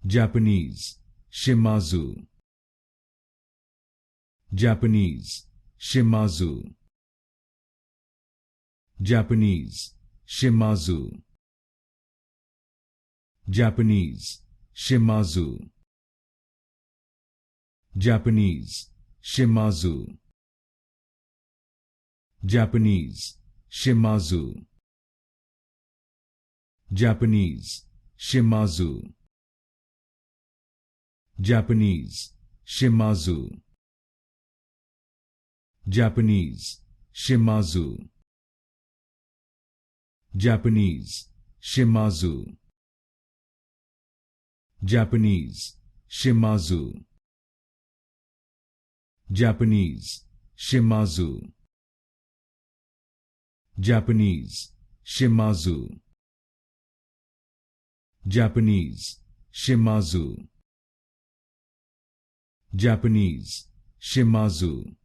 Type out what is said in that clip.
Japanese, Shimadzu. Japanese, Shimadzu. Japanese, Shimadzu. Japanese, Shimadzu. Japanese, Shimadzu. Japanese, Shimadzu. Japanese, Shimadzu. Japanese, Shimadzu. Japanese, Shimadzu. Japanese, Shimadzu. Japanese, Shimadzu. Japanese, Shimadzu. Japanese, Shimadzu. Japanese, Shimadzu. Japanese, Shimadzu.